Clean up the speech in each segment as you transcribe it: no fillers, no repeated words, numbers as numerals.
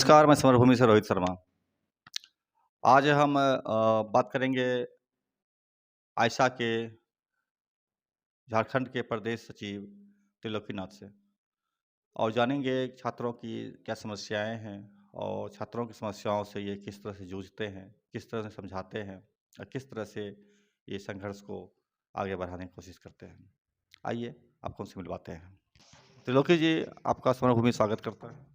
नमस्कार, मैं समरभूमि से रोहित शर्मा। आज हम बात करेंगे आयशा के झारखंड के प्रदेश सचिव त्रिलोकीनाथ से और जानेंगे छात्रों की क्या समस्याएँ हैं और छात्रों की समस्याओं से ये किस तरह से जूझते हैं, किस तरह से समझाते हैं और किस तरह से ये संघर्ष को आगे बढ़ाने की कोशिश करते हैं। आइए, आपको उनसे मिलवाते हैं। त्रिलोकी जी, आपका समरभूमि स्वागत करता है।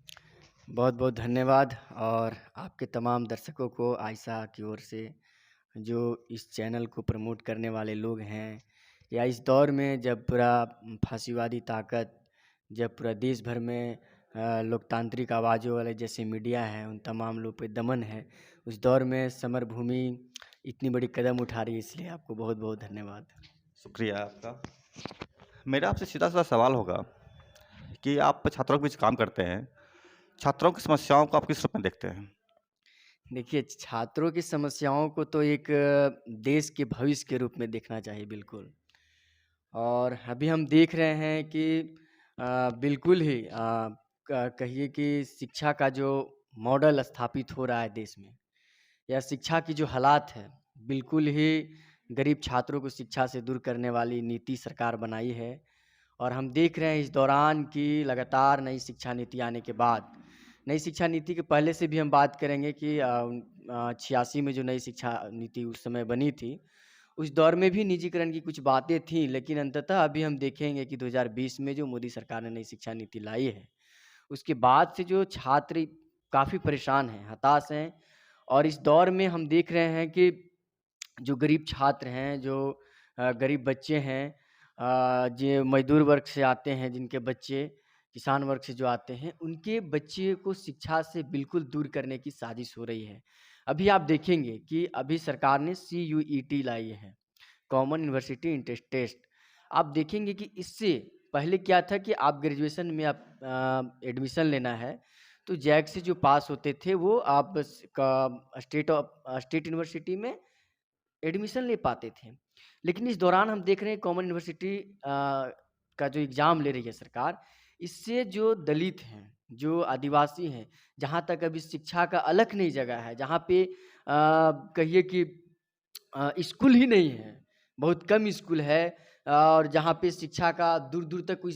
बहुत बहुत धन्यवाद और आपके तमाम दर्शकों को आयशा की ओर से जो इस चैनल को प्रमोट करने वाले लोग हैं या इस दौर में जब पूरा फांसीवादी ताकत जब पूरा देश भर में लोकतांत्रिक आवाज़ों वाले जैसे मीडिया हैं उन तमाम लोग पे दमन है, उस दौर में समरभूमि इतनी बड़ी कदम उठा रही है, इसलिए आपको बहुत बहुत धन्यवाद। शुक्रिया आपका। मेरा आपसे सीधा-साधा सवाल होगा कि आप छात्रों के बीच काम करते हैं। छात्रों की समस्याओं को आप किस रूप में देखते हैं? देखिए, छात्रों की समस्याओं को तो एक देश के भविष्य के रूप में देखना चाहिए बिल्कुल। और अभी हम देख रहे हैं कि बिल्कुल ही कहिए कि शिक्षा का जो मॉडल स्थापित हो रहा है देश में या शिक्षा की जो हालात है, बिल्कुल ही गरीब छात्रों को शिक्षा से दूर करने वाली नीति सरकार बनाई है। और हम देख रहे हैं इस दौरान कि लगातार नई शिक्षा नीति आने के बाद, नई शिक्षा नीति के पहले से भी हम बात करेंगे कि 86 में जो नई शिक्षा नीति उस समय बनी थी, उस दौर में भी निजीकरण की कुछ बातें थीं, लेकिन अंततः अभी हम देखेंगे कि 2020 में जो मोदी सरकार ने नई शिक्षा नीति लाई है, उसके बाद से जो छात्र काफ़ी परेशान हैं, हताश हैं। और इस दौर में हम देख रहे हैं कि जो गरीब छात्र हैं, जो गरीब बच्चे हैं, जो मज़दूर वर्ग से आते हैं, जिनके बच्चे किसान वर्ग से जो आते हैं, उनके बच्चे को शिक्षा से बिल्कुल दूर करने की साजिश हो रही है। अभी आप देखेंगे कि अभी सरकार ने CUET लाई है, कॉमन यूनिवर्सिटी एंट्रेंस टेस्ट। आप देखेंगे कि इससे पहले क्या था कि आप ग्रेजुएशन में आप एडमिशन लेना है, तो जैक से जो पास होते थे, वो आप स्टेट यूनिवर्सिटी में एडमिशन ले पाते थे। लेकिन इस दौरान हम देख रहे हैं कॉमन यूनिवर्सिटी का जो एग्ज़ाम ले रही है सरकार, इससे जो दलित हैं, जो आदिवासी हैं, जहाँ तक अभी शिक्षा का अलग नहीं जगह है, जहाँ पे कहिए कि स्कूल ही नहीं है, बहुत कम स्कूल है और जहाँ पे शिक्षा का दूर-दूर तक कोई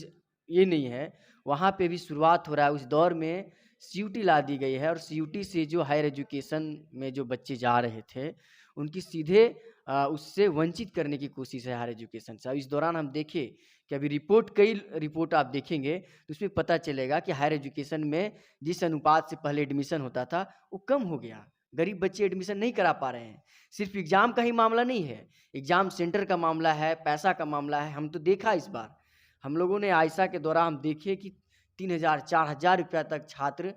ये नहीं है, वहाँ पे भी शुरुआत हो रहा है। उस दौर में सीयूटी ला दी गई है और सीयूटी से जो हायर एजुकेशन में जो बच्चे जा रहे थे, उनकी सीधे उससे वंचित करने की कोशिश है हायर एजुकेशन से। अब इस दौरान हम देखें कि अभी कई रिपोर्ट आप देखेंगे, तो उसमें पता चलेगा कि हायर एजुकेशन में जिस अनुपात से पहले एडमिशन होता था, वो कम हो गया। गरीब बच्चे एडमिशन नहीं करा पा रहे हैं। सिर्फ़ एग्ज़ाम का ही मामला नहीं है, एग्ज़ाम सेंटर का मामला है, पैसा का मामला है। हम तो देखा इस बार, हम लोगों ने आइसा के दौरान हम देखे कि 3000 4000 रुपया तक छात्र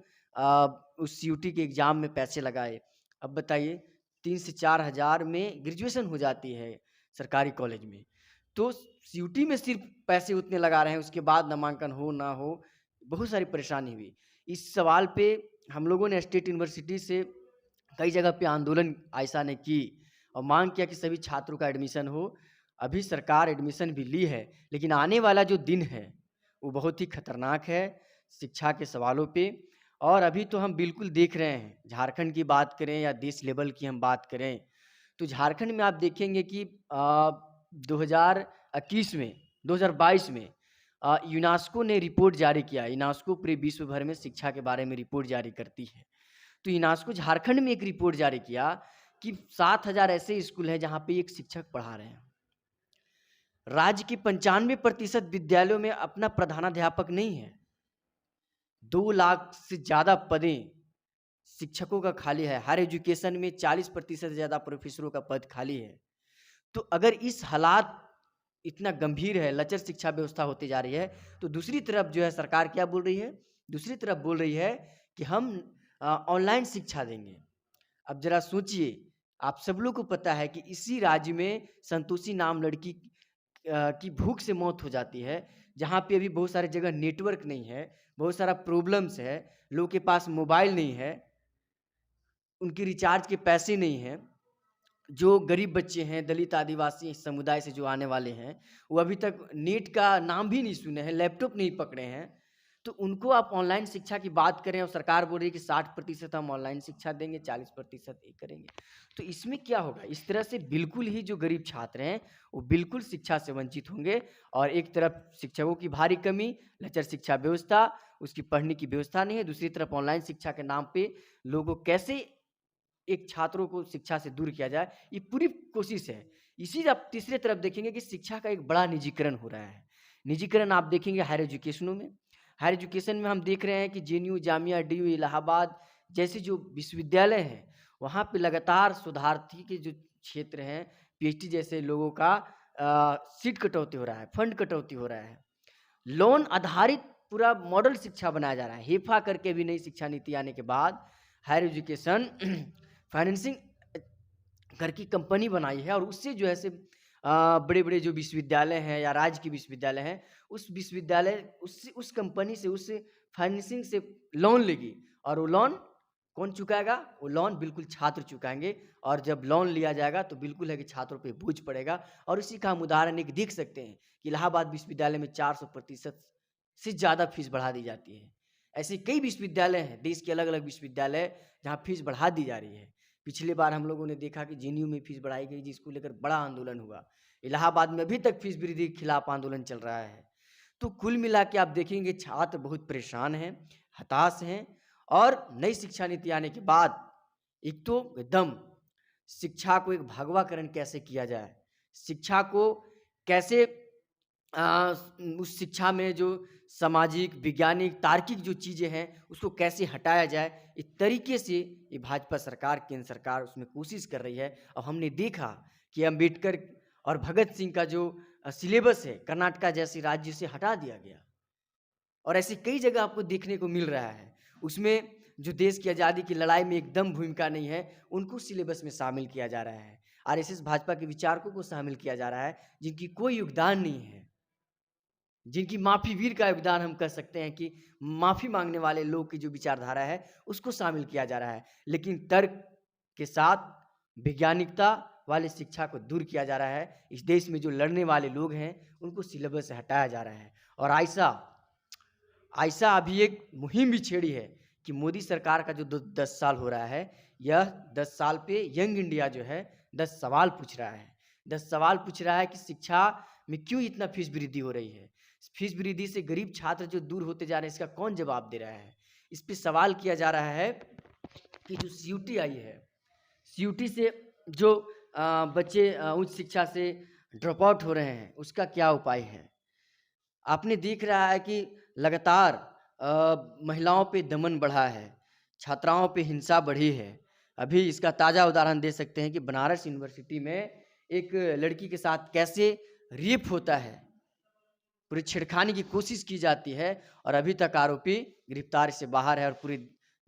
उस सीयूटी के एग्ज़ाम में पैसे लगाए। अब बताइए 3 से 4000 में ग्रेजुएशन हो जाती है सरकारी कॉलेज में। तो सीयूटी में सिर्फ़ पैसे उतने लगा रहे हैं, उसके बाद नामांकन हो ना हो, बहुत सारी परेशानी हुई। इस सवाल पे हम लोगों ने स्टेट यूनिवर्सिटी से कई जगह पे आंदोलन आयशा ने की और मांग किया कि सभी छात्रों का एडमिशन हो। अभी सरकार एडमिशन भी ली है, लेकिन आने वाला जो दिन है, वो बहुत ही खतरनाक है शिक्षा के सवालों पे। और अभी तो हम बिल्कुल देख रहे हैं, झारखंड की बात करें या देश लेवल की हम बात करें, तो झारखंड में आप देखेंगे कि 2021 में 2022 में यूनेस्को ने रिपोर्ट जारी किया। यूनेस्को पूरे विश्व भर में शिक्षा के बारे में रिपोर्ट जारी करती है। तो यूनेस्को झारखंड में एक रिपोर्ट जारी किया कि 7000 ऐसे स्कूल हैं जहाँ पे एक शिक्षक पढ़ा रहे हैं। राज्य के 95% विद्यालयों में अपना प्रधानाध्यापक नहीं है। 2 लाख से ज़्यादा पदें शिक्षकों का खाली है। हायर एजुकेशन में 40% से ज़्यादा प्रोफ़ेसरों का पद खाली है। तो अगर इस हालात इतना गंभीर है, लचर शिक्षा व्यवस्था होती जा रही है, तो दूसरी तरफ जो है सरकार क्या बोल रही है? दूसरी तरफ बोल रही है कि हम ऑनलाइन शिक्षा देंगे। अब ज़रा सोचिए, आप सब लोग को पता है कि इसी राज्य में संतोषी नाम लड़की की भूख से मौत हो जाती है, जहाँ पे अभी बहुत सारी जगह नेटवर्क नहीं है, बहुत सारा प्रॉब्लम्स है, लोगों के पास मोबाइल नहीं है, उनके रिचार्ज के पैसे नहीं हैं। जो गरीब बच्चे हैं, दलित आदिवासी समुदाय से जो आने वाले हैं, वो अभी तक नेट का नाम भी नहीं सुने हैं, लैपटॉप नहीं पकड़े हैं। तो उनको आप ऑनलाइन शिक्षा की बात करें और सरकार बोल रही है कि 60% हम ऑनलाइन शिक्षा देंगे, 40% ये करेंगे। तो इसमें क्या होगा? इस तरह से बिल्कुल ही जो गरीब छात्र हैं, वो बिल्कुल शिक्षा से वंचित होंगे और एक तरफ शिक्षकों की भारी कमी, लचर शिक्षा व्यवस्था, उसकी पढ़ने की व्यवस्था नहीं है, दूसरी तरफ ऑनलाइन शिक्षा के नाम पे लोगों कैसे एक छात्रों को शिक्षा से दूर किया जाए, ये पूरी कोशिश है। इसी आप तीसरे तरफ देखेंगे कि शिक्षा का एक बड़ा निजीकरण हो रहा है। निजीकरण आप देखेंगे हायर एजुकेशनों में। हायर एजुकेशन में हम देख रहे हैं कि जेएनयू, जामिया, डीयू, इलाहाबाद जैसे जो विश्वविद्यालय हैं, वहाँ पे लगातार शोधार्थी के जो क्षेत्र हैं, पीएचडी जैसे लोगों का सीट कटौती हो रहा है, फंड कटौती हो रहा है। लोन आधारित पूरा मॉडल शिक्षा बनाया जा रहा है। हेफा करके भी नई शिक्षा नीति आने के बाद हायर एजुकेशन फाइनेंसिंग घर की कंपनी बनाई है और उससे जो है से बड़े-बड़े जो विश्वविद्यालय हैं या राज्य के विश्वविद्यालय हैं, उस विश्वविद्यालय उस कंपनी से उस फाइनेंसिंग से लोन लेगी और वो लोन कौन चुकाएगा? वो लोन बिल्कुल छात्र चुकाएँगे और जब लोन लिया जाएगा तो बिल्कुल है कि छात्रों पे बोझ पड़ेगा और इसी का हम उदाहरण एक देख सकते हैं कि इलाहाबाद विश्वविद्यालय में 400% से ज़्यादा फीस बढ़ा दी जाती है। ऐसे कई विश्वविद्यालय हैं, देश के अलग-अलग विश्वविद्यालय जहाँ फीस बढ़ा दी जा रही है। पिछली बार हम लोगों ने देखा कि जेएनयू में फीस बढ़ाई गई जिसको लेकर बड़ा आंदोलन हुआ। इलाहाबाद में अभी तक फीस वृद्धि के खिलाफ आंदोलन चल रहा है। तो कुल मिला के आप देखेंगे छात्र बहुत परेशान हैं, हताश हैं और नई शिक्षा नीति आने के बाद एक तो एकदम शिक्षा को एक भगवाकरण कैसे किया जाए, शिक्षा को कैसे उस शिक्षा में जो सामाजिक, वैज्ञानिक, तार्किक जो चीज़ें हैं, उसको कैसे हटाया जाए, इस तरीके से ये भाजपा सरकार, केंद्र सरकार उसमें कोशिश कर रही है और हमने देखा कि अम्बेडकर और भगत सिंह का जो सिलेबस है, कर्नाटका जैसे राज्य से हटा दिया गया और ऐसी कई जगह आपको देखने को मिल रहा है। उसमें जो देश की आज़ादी की लड़ाई में एकदम भूमिका नहीं है, उनको सिलेबस में शामिल किया जा रहा है। आरएसएस भाजपा के विचारकों को शामिल किया जा रहा है, जिनकी कोई योगदान नहीं है। जिनकी माफ़ी वीर का योगदान हम कह सकते हैं कि माफ़ी माँगने वाले लोग की जो विचारधारा है, उसको शामिल किया जा रहा है। लेकिन तर्क के साथ वैज्ञानिकता वाली शिक्षा को दूर किया जा रहा है। इस देश में जो लड़ने वाले लोग हैं, उनको सिलेबस से हटाया जा रहा है। और आइसा अभी एक मुहिम भी छेड़ी है कि मोदी सरकार का जो 10 साल हो रहा है, यह 10 साल पे यंग इंडिया जो है 10 सवाल पूछ रहा है। 10 सवाल पूछ रहा है कि शिक्षा में क्यों इतना फीस वृद्धि हो रही है? फीस वृद्धि से गरीब छात्र जो दूर होते जा रहे हैं, इसका कौन जवाब दे रहा है? इस पे सवाल किया जा रहा है कि जो सीयूटी आई है, सीयूटी से जो बच्चे उच्च शिक्षा से ड्रॉप आउट हो रहे हैं, उसका क्या उपाय है? आपने देख रहा है कि लगातार महिलाओं पे दमन बढ़ा है, छात्राओं पे हिंसा बढ़ी है। अभी इसका ताज़ा उदाहरण दे सकते हैं कि बनारस यूनिवर्सिटी में एक लड़की के साथ कैसे रेप होता है। पूरी छेड़खानी की कोशिश की जाती है और अभी तक आरोपी गिरफ्तारी से बाहर है और पूरे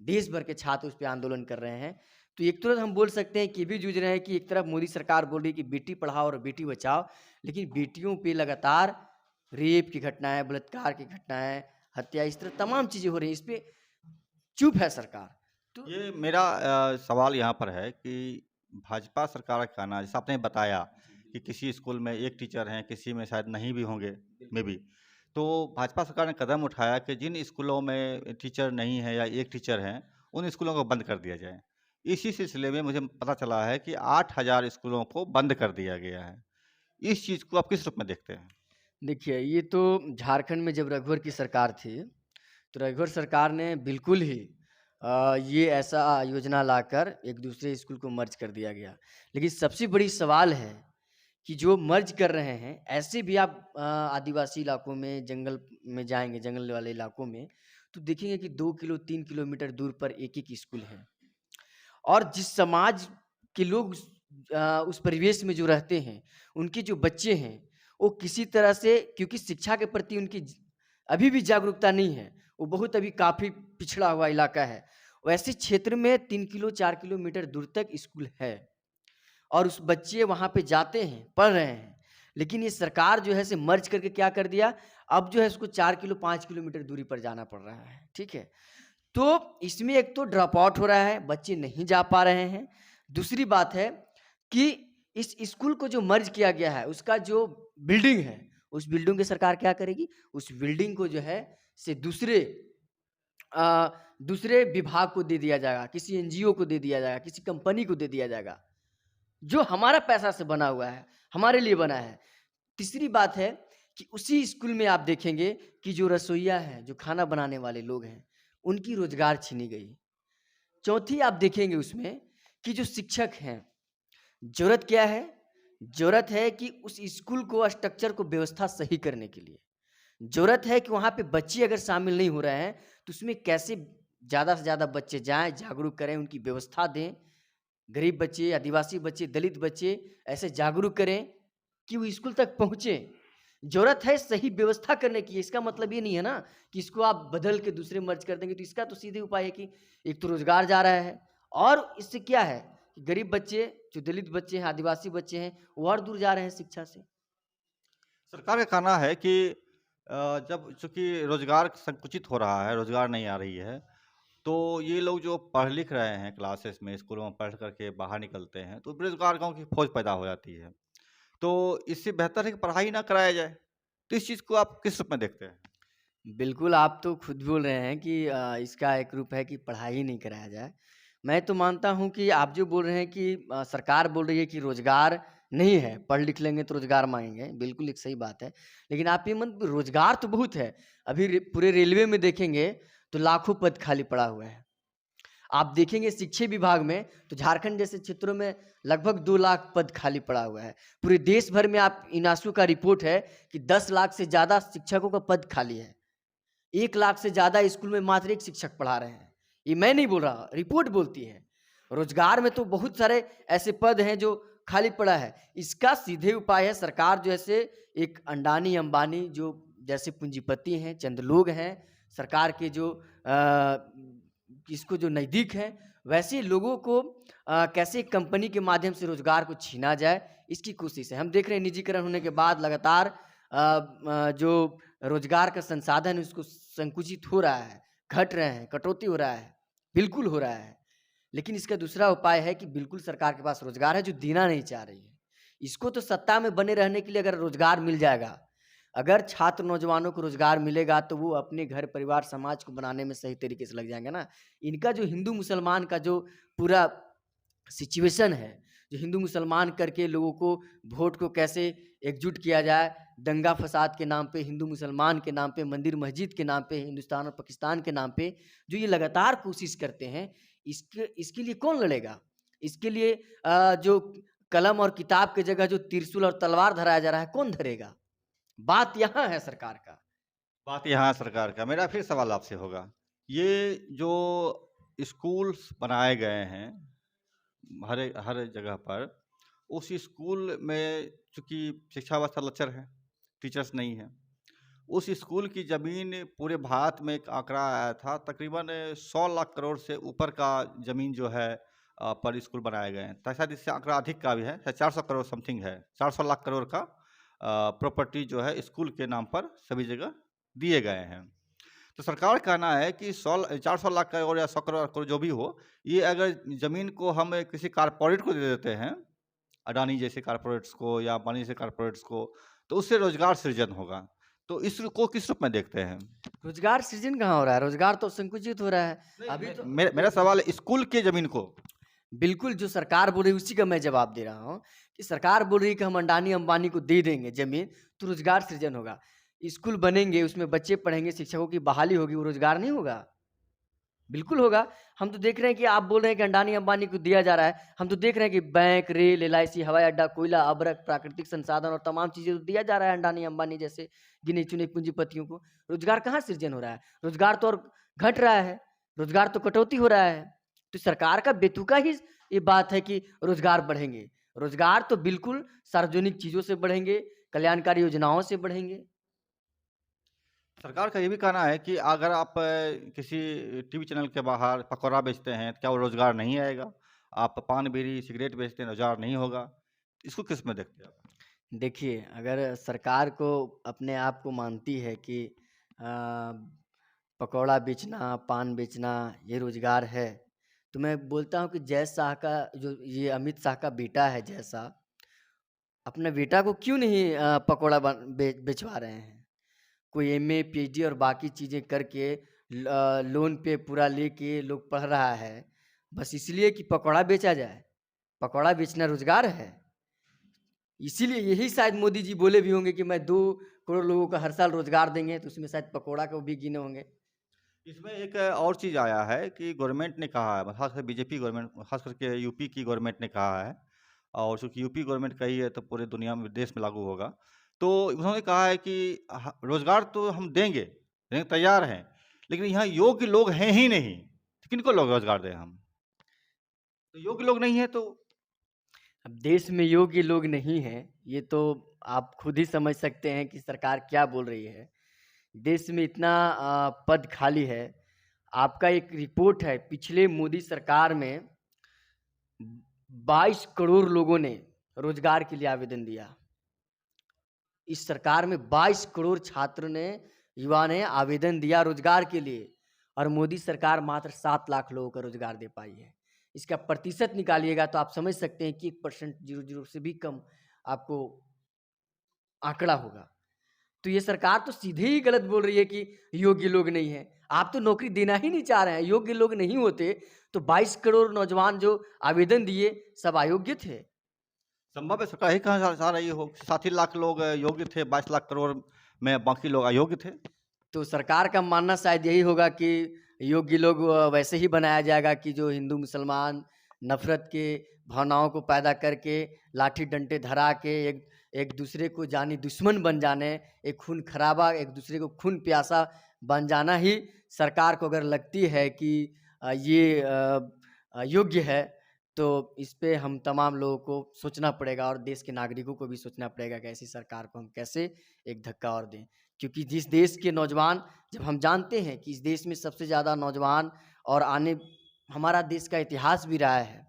देश भर के छात्र उस पे आंदोलन कर रहे हैं। तो एक तरफ हम बोल सकते हैं कि ये भी जूझ रहे हैं कि एक तरफ मोदी सरकार बोल रही है कि बेटी पढ़ाओ और बेटी बचाओ, लेकिन बेटियों पे लगातार रेप की घटनाएं, बलात्कार की घटनाएं, हत्या, इस तरह तमाम चीज़ें हो रही हैं। इस पे चुप है सरकार। तो ये मेरा सवाल यहाँ पर है कि भाजपा सरकार का कहना, जैसा आपने बताया कि किसी स्कूल में एक टीचर हैं, किसी में शायद नहीं भी होंगे, मे बी। तो भाजपा सरकार ने कदम उठाया कि जिन स्कूलों में टीचर नहीं है या एक टीचर हैं, उन स्कूलों को बंद कर दिया जाए। इसी सिलसिले में मुझे पता चला है कि 8000 स्कूलों को बंद कर दिया गया है। इस चीज़ को आप किस रूप में देखते हैं? देखिए, ये तो झारखंड में जब रघुवर की सरकार थी, तो रघुवर सरकार ने बिल्कुल ही ये ऐसा योजना लाकर एक दूसरे स्कूल को मर्ज कर दिया गया। लेकिन सबसे बड़ी सवाल है कि जो मर्ज कर रहे हैं, ऐसे भी आप आदिवासी इलाकों में, जंगल में जाएँगे, जंगल वाले इलाकों में, तो देखेंगे कि 2 किलो 3 किलोमीटर दूर पर एक-एक स्कूल है। और जिस समाज के लोग उस परिवेश में जो रहते हैं, उनके जो बच्चे हैं, वो किसी तरह से, क्योंकि शिक्षा के प्रति उनकी अभी भी जागरूकता नहीं है, वो बहुत अभी काफ़ी पिछड़ा हुआ इलाका है। वैसे क्षेत्र में 3 किलो 4 किलोमीटर दूर तक स्कूल है और उस बच्चे वहाँ पे जाते हैं, पढ़ रहे हैं। लेकिन ये सरकार जो है से मर्ज करके क्या कर दिया, अब जो है उसको 4 किलो 5 किलोमीटर दूरी पर जाना पड़ रहा है, ठीक है? तो इसमें एक तो ड्रॉप आउट हो रहा है, बच्चे नहीं जा पा रहे हैं। दूसरी बात है कि इस स्कूल को जो मर्ज किया गया है, उसका जो बिल्डिंग है, उस बिल्डिंग की सरकार क्या करेगी? उस बिल्डिंग को जो है से दूसरे विभाग को दे दिया जाएगा, किसी एनजीओ को दे दिया जाएगा, किसी कंपनी को दे दिया जाएगा, जो हमारा पैसा से बना हुआ है, हमारे लिए बना है। तीसरी बात है कि उसी स्कूल में आप देखेंगे कि जो रसोइया हैं, जो खाना बनाने वाले लोग हैं, उनकी रोज़गार छीनी गई। चौथी आप देखेंगे उसमें कि जो शिक्षक हैं, ज़रूरत क्या है? ज़रूरत है कि उस स्कूल को स्ट्रक्चर को व्यवस्था सही करने के लिए। ज़रूरत है कि वहाँ पे बच्चे अगर शामिल नहीं हो रहे हैं, तो उसमें कैसे ज़्यादा से ज़्यादा बच्चे जाएँ, जागरूक करें, उनकी व्यवस्था दें। गरीब बच्चे, आदिवासी बच्चे, दलित बच्चे ऐसे जागरूक करें कि वो स्कूल तक पहुँचे। ज़रूरत है सही व्यवस्था करने की, इसका मतलब ये नहीं है ना कि इसको आप बदल के दूसरे मर्ज कर देंगे, तो इसका तो सीधे उपाय है कि एक तो रोज़गार जा रहा है और इससे क्या है कि गरीब बच्चे, जो दलित बच्चे हैं, आदिवासी बच्चे हैं, वो और दूर जा रहे हैं शिक्षा से। सरकार का कहना है कि जब चूँकि रोज़गार संकुचित हो रहा है, रोज़गार नहीं आ रही है, तो ये लोग जो पढ़ लिख रहे हैं क्लासेस में, स्कूलों में पढ़ कर के बाहर निकलते हैं, तो बेरोज़गारों की फ़ौज पैदा हो जाती है। तो इससे बेहतर है कि पढ़ाई ना कराया जाए। तो इस चीज़ को आप किस रूप में देखते हैं? बिल्कुल, आप तो खुद बोल रहे हैं कि इसका एक रूप है कि पढ़ाई नहीं कराया जाए। मैं तो मानता हूँ कि आप जो बोल रहे हैं कि सरकार बोल रही है कि रोज़गार नहीं है, पढ़ लिख लेंगे तो रोज़गार माँगेंगे, बिल्कुल एक सही बात है। लेकिन आप ये मत रोज़गार तो बहुत है, अभी पूरे रेलवे में देखेंगे तो लाखों पद खाली पड़ा हुआ है। आप देखेंगे शिक्षा विभाग में तो झारखंड जैसे क्षेत्रों में लगभग 2 लाख पद खाली पड़ा हुआ है। पूरे देश भर में आप इनासू का रिपोर्ट है कि 10 लाख से ज़्यादा शिक्षकों का पद खाली है। 1 लाख से ज़्यादा स्कूल में मात्र 1 शिक्षक पढ़ा रहे हैं। ये मैं नहीं बोल रहा, रिपोर्ट बोलती है। रोज़गार में तो बहुत सारे ऐसे पद हैं जो खाली पड़ा है। इसका सीधे उपाय है सरकार जो ऐसे एक अंडानी-अंबानी जो जैसे पूंजीपति हैं, चंद लोग हैं, सरकार के जो इसको जो नज़दीक हैं, वैसे लोगों को कैसे कंपनी के माध्यम से रोज़गार को छीना जाए, इसकी कोशिश है। हम देख रहे हैं निजीकरण होने के बाद लगातार जो रोज़गार का संसाधन है उसको संकुचित हो रहा है, घट रहे हैं, कटौती हो रहा है, बिल्कुल हो रहा है। लेकिन इसका दूसरा उपाय है कि बिल्कुल सरकार के पास रोज़गार है जो देना नहीं चाह रही है। इसको तो सत्ता में बने रहने के लिए अगर रोज़गार मिल जाएगा, अगर छात्र नौजवानों को रोज़गार मिलेगा तो वो अपने घर परिवार समाज को बनाने में सही तरीके से लग जाएँगे ना। इनका जो हिंदू मुसलमान का जो पूरा सिचुएशन है, जो हिंदू मुसलमान करके लोगों को वोट को कैसे एकजुट किया जाए, दंगा फ़साद के नाम पे, हिंदू मुसलमान के नाम पे, मंदिर मस्जिद के नाम पे, हिंदुस्तान और पाकिस्तान के नाम पे, जो ये लगातार कोशिश करते हैं, इसके लिए कौन लड़ेगा? इसके लिए जो कलम और किताब की जगह जो त्रिशूल और तलवार धराया जा रहा है, कौन धरेगा? बात यहाँ है सरकार का। बात यहाँ सरकार का। मेरा फिर सवाल आपसे होगा, ये जो स्कूल्स बनाए गए हैं हर जगह पर, उस स्कूल में चूँकि शिक्षा व्यवस्था लचर है, टीचर्स नहीं हैं। उस स्कूल की ज़मीन पूरे भारत में एक आंकड़ा आया था, तकरीबन 100 लाख करोड़ से ऊपर का ज़मीन जो है पर स्कूल बनाए गए हैं। तो शायद इससे आंकड़ा अधिक का भी है, शायद 400 करोड़ समथिंग है। 400 लाख करोड़ का प्रॉपर्टी जो है स्कूल के नाम पर सभी जगह दिए गए हैं। तो सरकार का कहना है कि 400 लाख करोड़ या 100 करोड़ जो भी हो, ये अगर ज़मीन को हम किसी कारपोरेट को दे देते हैं, अडानी जैसे कारपोरेट्स को या अंबानी जैसे कारपोरेट्स को, तो उससे रोज़गार सृजन होगा। तो इस को किस रूप में देखते हैं? रोज़गार सृजन कहाँ हो रहा है? रोज़गार तो संकुचित हो रहा है। नहीं, अभी तो मेरा सवाल है स्कूल की ज़मीन को। बिल्कुल, जो सरकार बोल रही है उसी का मैं जवाब दे रहा हूँ, कि सरकार बोल रही है कि हम अंडानी-अंबानी को दे देंगे ज़मीन, तो रोज़गार सृजन होगा। स्कूल बनेंगे, उसमें बच्चे पढ़ेंगे, शिक्षकों की बहाली होगी, वो रोज़गार नहीं होगा? बिल्कुल होगा। हम तो देख रहे हैं कि आप बोल रहे हैं कि अंडानी-अंबानी को दिया जा रहा है। हम तो देख रहे हैं कि बैंक, रेल, एलआईसी, हवाई अड्डा, कोयला, अभ्रक, प्राकृतिक संसाधन और तमाम चीज़ें तो दिया जा रहा है अंडानी-अंबानी जैसे गिने-चुने पूंजीपतियों को। रोज़गार कहाँ सृजन हो रहा है? रोज़गार तो और घट रहा है, रोज़गार तो कटौती हो रहा है। तो सरकार का बेतुका ही ये बात है कि रोज़गार बढ़ेंगे। रोज़गार तो बिल्कुल सार्वजनिक चीज़ों से बढ़ेंगे, कल्याणकारी योजनाओं से बढ़ेंगे। सरकार का ये भी कहना है कि अगर आप किसी टीवी चैनल के बाहर पकौड़ा बेचते हैं, तो क्या वो रोज़गार नहीं आएगा? आप पान, बीड़ी, सिगरेट बेचते हैं, रोज़गार नहीं होगा? इसको किस में देखते हैं आप? देखिए, अगर सरकार को अपने आप को मानती है कि अ, पकौड़ा बेचना, पान बेचना ये रोज़गार है, तो मैं बोलता हूँ कि जय शाह का जो ये अमित शाह का बेटा है जय शाह, अपना बेटा को क्यों नहीं पकौड़ा बेचवा रहे हैं? कोई एमए, पीएचडी और बाकी चीज़ें करके लोन पे पूरा लेके लोग पढ़ रहा है, बस इसलिए कि पकौड़ा बेचा जाए। पकौड़ा बेचना रोज़गार है। इसीलिए यही शायद मोदी जी बोले भी होंगे कि मैं 2 करोड़ लोगों को हर साल रोज़गार देंगे, तो उसमें शायद पकौड़ा को भी गिने होंगे। इसमें एक और चीज़ आया है कि गवर्नमेंट ने कहा है, खासकर बीजेपी गवर्नमेंट, खास करके यूपी की गवर्नमेंट ने कहा है, और चूँकि यूपी गवर्नमेंट कही है तो पूरे दुनिया में, देश में लागू होगा। तो उन्होंने कहा है कि रोज़गार तो हम देंगे, देने को तैयार हैं, लेकिन यहाँ योग्य लोग हैं ही नहीं, तो किनको लोग रोज़गार दें हम? तो योग्य लोग नहीं है तो अब देश में योग्य लोग नहीं हैं, ये तो आप खुद ही समझ सकते हैं कि सरकार क्या बोल रही है। देश में इतना पद खाली है। आपका एक रिपोर्ट है, पिछले मोदी सरकार में 22 करोड़ लोगों ने रोज़गार के लिए आवेदन दिया। इस सरकार में 22 करोड़ छात्र ने, युवा ने आवेदन दिया रोज़गार के लिए, और मोदी सरकार मात्र 7 लाख लोगों को रोज़गार दे पाई है। इसका प्रतिशत निकालिएगा तो आप समझ सकते हैं कि 1% 00 से भी कम आपको आंकड़ा होगा। तो ये सरकार तो सीधे ही गलत बोल रही है कि योग्य लोग नहीं हैं। आप तो नौकरी देना ही नहीं चाह रहे हैं। योग्य लोग नहीं होते तो 22 करोड़ नौजवान जो आवेदन दिए, सब अयोग्य थे। संभव है, सरकार ही कहाँ चाह रही हो? 7 ही लाख लोग योग्य थे, 22 लाख करोड़ में बाकी लोग अयोग्य थे। तो सरकार का मानना शायद यही होगा कि योग्य लोग वैसे ही बनाया जाएगा कि जो हिंदू मुसलमान नफरत के भावनाओं को पैदा करके लाठी डंडे धरा के एक एक दूसरे को जानी दुश्मन बन जाने, एक खून खराबा, एक दूसरे को खून प्यासा बन जाना ही सरकार को अगर लगती है कि ये योग्य है, तो इस पे हम तमाम लोगों को सोचना पड़ेगा और देश के नागरिकों को भी सोचना पड़ेगा कि ऐसी सरकार को हम कैसे एक धक्का और दें। क्योंकि जिस देश के नौजवान, जब हम जानते हैं कि इस देश में सबसे ज़्यादा नौजवान और आने, हमारा देश का इतिहास भी रहा है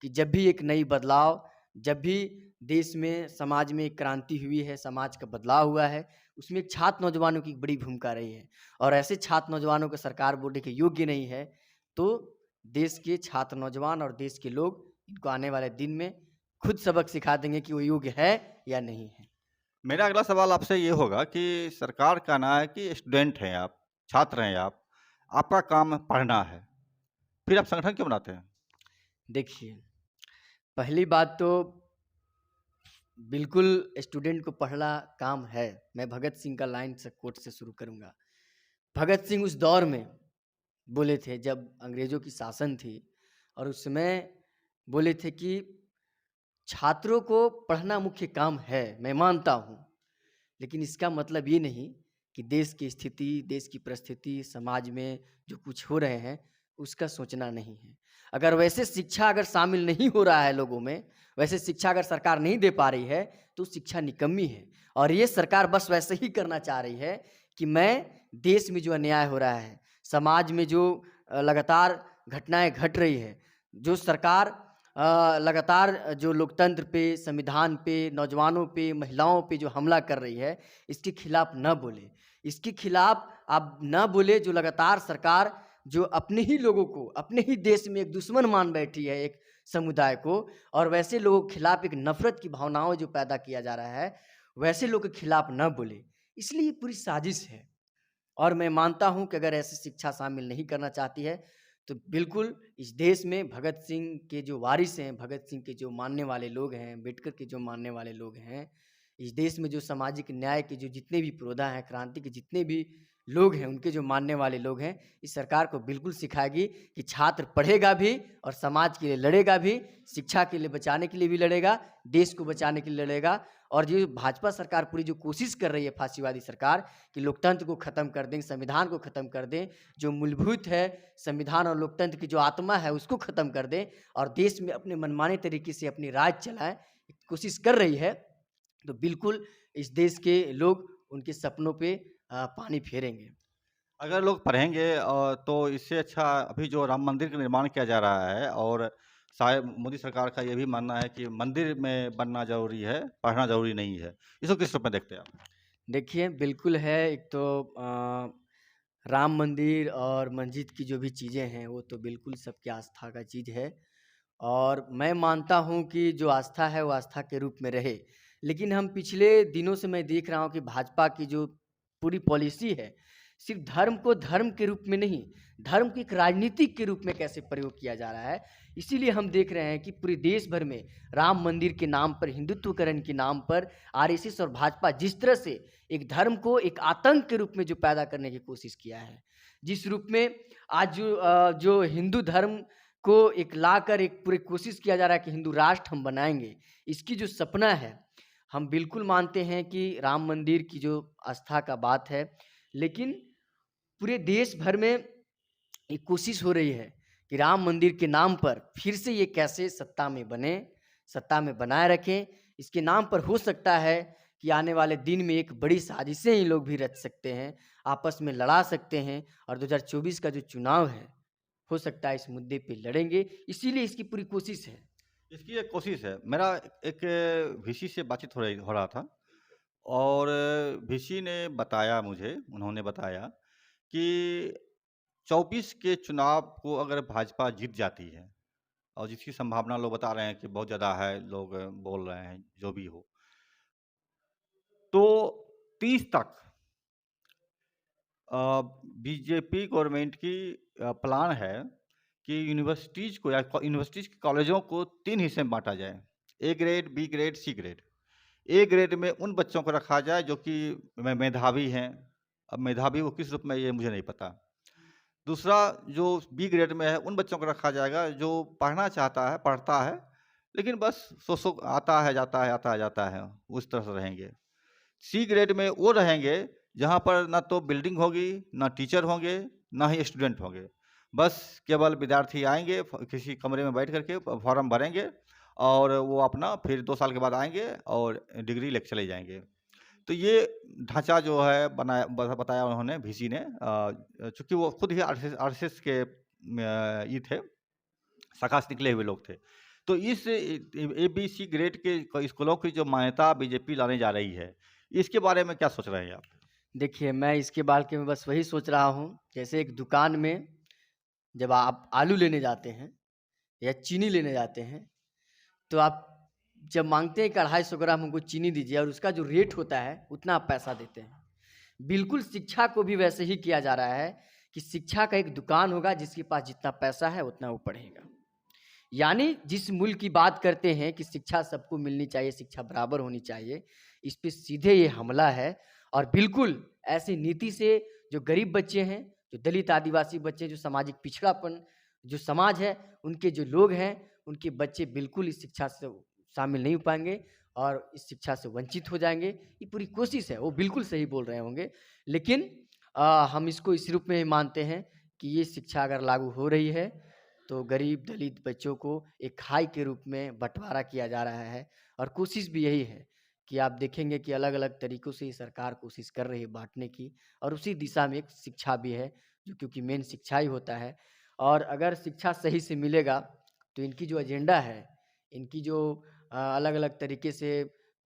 कि जब भी एक नई बदलाव, जब भी देश में समाज में एक क्रांति हुई है, समाज का बदलाव हुआ है, उसमें एक छात्र नौजवानों की बड़ी भूमिका रही है। और ऐसे छात्र नौजवानों को सरकार बोले कि योग्य नहीं है, तो देश के छात्र नौजवान और देश के लोग इनको आने वाले दिन में खुद सबक सिखा देंगे कि वो योग्य है या नहीं है। मेरा अगला सवाल आपसे ये होगा कि सरकार का कहना है कि स्टूडेंट हैं आप, छात्र हैं आप, आपका काम पढ़ना है, फिर आप संगठन क्यों बनाते हैं? देखिए, पहली बात तो बिल्कुल स्टूडेंट को पढ़ना काम है। मैं भगत सिंह का लाइन से कोट से शुरू करूँगा। भगत सिंह उस दौर में बोले थे जब अंग्रेज़ों की शासन थी, और उस समय बोले थे कि छात्रों को पढ़ना मुख्य काम है, मैं मानता हूँ। लेकिन इसका मतलब ये नहीं कि देश की स्थिति, देश की परिस्थिति, समाज में जो कुछ हो रहे हैं, उसका सोचना नहीं है। अगर वैसे शिक्षा अगर शामिल नहीं हो रहा है लोगों में, वैसे शिक्षा अगर सरकार नहीं दे पा रही है, तो शिक्षा निकम्मी है। और ये सरकार बस वैसे ही करना चाह रही है कि मैं देश में जो अन्याय हो रहा है, समाज में जो लगातार घटनाएँ घट रही है, जो सरकार लगातार जो लोकतंत्र पे, संविधान पे, नौजवानों पे, महिलाओं पे जो हमला कर रही है, इसके खिलाफ न बोले। इसके खिलाफ आप न बोले, जो लगातार सरकार जो अपने ही लोगों को, अपने ही देश में एक दुश्मन मान बैठी है एक समुदाय को, और वैसे लोगों के खिलाफ एक नफ़रत की भावनाओं जो पैदा किया जा रहा है, वैसे लोगों के खिलाफ न बोले। इसलिए ये पूरी साजिश है। और मैं मानता हूँ कि अगर ऐसी शिक्षा शामिल नहीं करना चाहती है, तो बिल्कुल इस देश में भगत सिंह के जो वारिस हैं, भगत सिंह के जो मानने वाले लोग हैं, अम्बेडकर के जो मानने वाले लोग हैं, इस देश में जो सामाजिक न्याय के जो जितने भी पुरोधा हैं, क्रांति के जितने भी लोग हैं, उनके जो मानने वाले लोग हैं, इस सरकार को बिल्कुल सिखाएगी कि छात्र पढ़ेगा भी और समाज के लिए लड़ेगा भी, शिक्षा के लिए बचाने के लिए भी लड़ेगा, देश को बचाने के लिए लड़ेगा। और जो भाजपा सरकार पूरी जो कोशिश कर रही है, फासीवादी सरकार, कि लोकतंत्र को ख़त्म कर दें, संविधान को ख़त्म कर दें, जो मूलभूत है संविधान और लोकतंत्र की जो आत्मा है उसको ख़त्म कर दें और देश में अपने मनमाने तरीके से अपनी राज चलाएँ, कोशिश कर रही है, तो बिल्कुल इस देश के लोग उनके सपनों पे पानी फेरेंगे। अगर लोग पढ़ेंगे तो इससे अच्छा अभी जो राम मंदिर का निर्माण किया जा रहा है, और शायद मोदी सरकार का ये भी मानना है कि मंदिर में बनना ज़रूरी है, पढ़ना ज़रूरी नहीं है। इसको किस रूप में देखते हैं आप? देखिए, बिल्कुल है। एक तो राम मंदिर और मस्जिद की जो भी चीज़ें हैं, वो तो बिल्कुल सबकी आस्था का चीज़ है, और मैं मानता हूँ कि जो आस्था है, वो आस्था के रूप में रहे। लेकिन हम पिछले दिनों से मैं देख रहा हूँ कि भाजपा की जो पूरी पॉलिसी है, सिर्फ़ धर्म को धर्म के रूप में नहीं, धर्म को एक राजनीतिक के रूप में कैसे प्रयोग किया जा रहा है। इसीलिए हम देख रहे हैं कि पूरे देश भर में राम मंदिर के नाम पर, हिंदुत्वकरण के नाम पर आरएसएस और भाजपा जिस तरह से एक धर्म को एक आतंक के रूप में जो पैदा करने की कोशिश किया है। जिस रूप में आज जो हिंदू धर्म को एक लाकर एक पूरी कोशिश किया जा रहा है कि हिंदू राष्ट्र हम बनाएँगे। इसकी जो सपना है, हम बिल्कुल मानते हैं कि राम मंदिर की जो आस्था का बात है, लेकिन पूरे देश भर में एक कोशिश हो रही है कि राम मंदिर के नाम पर फिर से ये कैसे सत्ता में बने, सत्ता में बनाए रखें। इसके नाम पर हो सकता है कि आने वाले दिन में एक बड़ी साजिशें ये लोग भी रच सकते हैं, आपस में लड़ा सकते हैं और 2024 का जो चुनाव है, हो सकता है इस मुद्दे पे लड़ेंगे, इसीलिए इसकी पूरी कोशिश है। इसकी एक कोशिश है। मेरा एक वीसी से बातचीत हो रहा था और वीसी ने बताया मुझे, उन्होंने बताया कि 24 के चुनाव को अगर भाजपा जीत जाती है और जिसकी संभावना लोग बता रहे हैं कि बहुत ज़्यादा है, लोग बोल रहे हैं, जो भी हो। तो 30 तक बीजेपी गवर्नमेंट की प्लान है कि यूनिवर्सिटीज़ को या यूनिवर्सिटीज़ के कॉलेजों को 3 हिस्से में बाँटा जाए। A grade, B grade, C grade. A grade में उन बच्चों को रखा जाए जो कि मेधावी हैं। अब मेधावी वो किस रूप में, ये मुझे नहीं पता। दूसरा, जो बी ग्रेड में है, उन बच्चों को रखा जाएगा जो पढ़ना चाहता है, पढ़ता है, लेकिन बस सो आता है, जाता है, आता है, जाता है, उस तरह से रहेंगे। सी ग्रेड में वो रहेंगे जहाँ पर ना तो बिल्डिंग होगी, ना टीचर होंगे, ना ही स्टूडेंट होंगे। बस केवल विद्यार्थी आएँगे, किसी कमरे में बैठ कर के फॉर्म भरेंगे और वो अपना फिर 2 साल के बाद आएँगे और डिग्री लेके चले जाएँगे। तो ये ढाँचा जो है बताया उन्होंने, वीसी ने, चूँकि वो खुद ही आरएसएस के ये थे, शाखा से निकले हुए लोग थे। तो इस एबीसी ग्रेड के स्कूलों की जो मान्यता बीजेपी लाने जा रही है, इसके बारे में क्या सोच रहे हैं आप? देखिए, मैं इसके बारे में बस वही सोच रहा हूँ, जैसे एक दुकान में जब आप आलू लेने जाते हैं या चीनी लेने जाते हैं, तो आप जब माँगते हैं कि 250 ग्राम हमको चीनी दीजिए और उसका जो रेट होता है, उतना आप पैसा देते हैं। बिल्कुल शिक्षा को भी वैसे ही किया जा रहा है कि शिक्षा का एक दुकान होगा, जिसके पास जितना पैसा है, उतना वो पढ़ेगा। यानी जिस मूल्य की बात करते हैं कि शिक्षा सबको मिलनी चाहिए, शिक्षा बराबर होनी चाहिए, इस पे सीधे ये हमला है और बिल्कुल ऐसी नीति से जो गरीब बच्चे हैं, जो दलित आदिवासी बच्चे, जो सामाजिक पिछड़ापन जो समाज है, उनके जो लोग हैं, उनके बच्चे बिल्कुल इस शिक्षा से शामिल नहीं हो पाएँगे और इस शिक्षा से वंचित हो जाएँगे। ये पूरी कोशिश है, वो बिल्कुल सही बोल रहे होंगे। लेकिन हम इसको इस रूप में मानते हैं कि ये शिक्षा अगर लागू हो रही है, तो गरीब दलित बच्चों को एक खाई के रूप में बँटवारा किया जा रहा है और कोशिश भी यही है कि आप देखेंगे कि अलग-अलग तरीकों से ये सरकार कोशिश कर रही है बाँटने की और उसी दिशा में एक शिक्षा भी है, जो क्योंकि मेन शिक्षा ही होता है। और अगर शिक्षा सही से मिलेगा, तो इनकी जो एजेंडा है, इनकी जो अलग-अलग तरीके से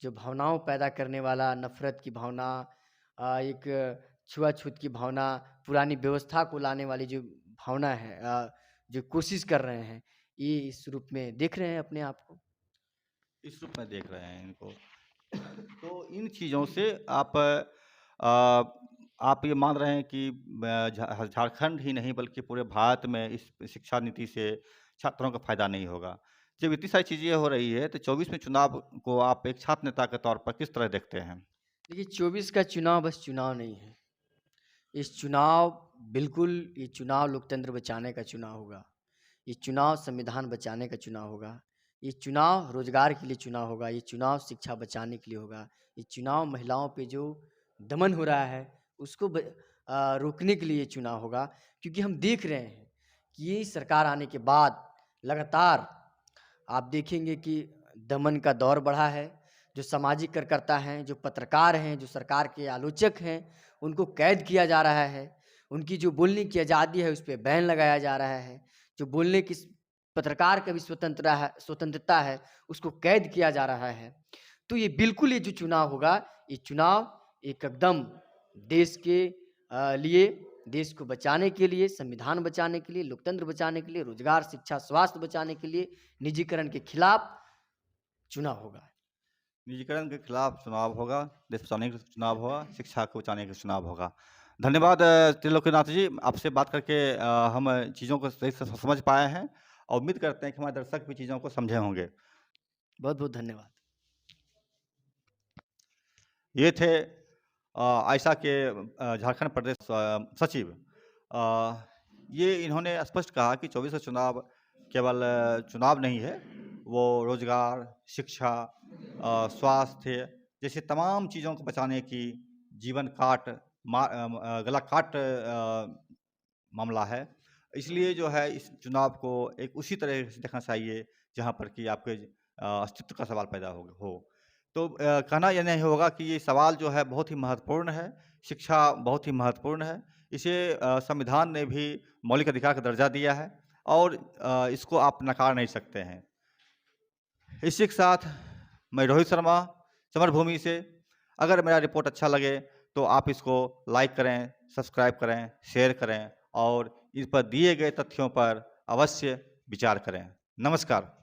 जो भावनाओं पैदा करने वाला नफ़रत की भावना, एक छुआ-छूत की भावना, पुरानी व्यवस्था को लाने वाली जो भावना है, जो कोशिश कर रहे हैं, ये इस रूप में देख रहे हैं अपने आप को। इस रूप में देख रहे हैं इनको। तो इन चीज़ों से आप ये मान रहे हैं कि झारखंड ही नहीं बल्कि पूरे भारत में इस शिक्षा नीति से छात्रों को फ़ायदा नहीं होगा। जब इतनी सारी चीज़ें हो रही है, तो 24 में चुनाव को आप एक छात्र नेता के तौर पर किस तरह देखते हैं? देखिए, 24 का चुनाव बस चुनाव नहीं है। इस चुनाव बिल्कुल ये चुनाव लोकतंत्र बचाने का चुनाव होगा। ये चुनाव संविधान बचाने का चुनाव होगा। ये चुनाव रोज़गार के लिए चुनाव होगा। ये चुनाव शिक्षा बचाने के लिए होगा। ये चुनाव महिलाओं पे जो दमन हो रहा है, उसको रोकने के लिए ये चुनाव होगा। क्योंकि हम देख रहे हैं कि ये सरकार आने के बाद लगातार आप देखेंगे कि दमन का दौर बढ़ा है। जो सामाजिक कार्यकर्ता हैं, जो पत्रकार हैं, जो सरकार के आलोचक हैं, उनको कैद किया जा रहा है। उनकी जो बोलने की आज़ादी है, उस पे बैन लगाया जा रहा है। जो बोलने की पत्रकार का भी स्वतंत्रता है, उसको कैद किया जा रहा है। तो ये बिल्कुल ये जो चुनाव होगा, ये चुनाव एक एकदम देश के लिए, देश को बचाने के लिए, संविधान बचाने के लिए, लोकतंत्र बचाने के लिए, रोज़गार, शिक्षा, स्वास्थ्य बचाने के लिए, निजीकरण के खिलाफ चुनाव होगा। निजीकरण के खिलाफ चुनाव होगा, देश बचाने के चुनाव होगा, शिक्षा को बचाने का चुनाव होगा। धन्यवाद त्रिलोकीनाथ जी, आपसे बात करके हम चीज़ों को सही से समझ पाए हैं और उम्मीद करते हैं कि हमारे दर्शक भी चीज़ों को समझे होंगे। बहुत-बहुत धन्यवाद। ये थे आइशा के झारखंड प्रदेश सचिव। ये इन्होंने स्पष्ट कहा कि 24 का चुनाव केवल चुनाव नहीं है, वो रोजगार, शिक्षा, स्वास्थ्य जैसे तमाम चीज़ों को बचाने की जीवन काट गला काट मामला है। इसलिए जो है इस चुनाव को एक उसी तरह से देखना चाहिए जहाँ पर कि आपके अस्तित्व का सवाल पैदा हो। तो कहना ये नहीं होगा कि ये सवाल जो है बहुत ही महत्वपूर्ण है, शिक्षा बहुत ही महत्वपूर्ण है। इसे संविधान ने भी मौलिक अधिकार का दर्जा दिया है और इसको आप नकार नहीं सकते हैं। इसी के साथ मैं रोहित शर्मा, समर भूमि से। अगर मेरा रिपोर्ट अच्छा लगे तो आप इसको लाइक करें, सब्सक्राइब करें, शेयर करें और इस पर दिए गए तथ्यों पर अवश्य विचार करें। नमस्कार।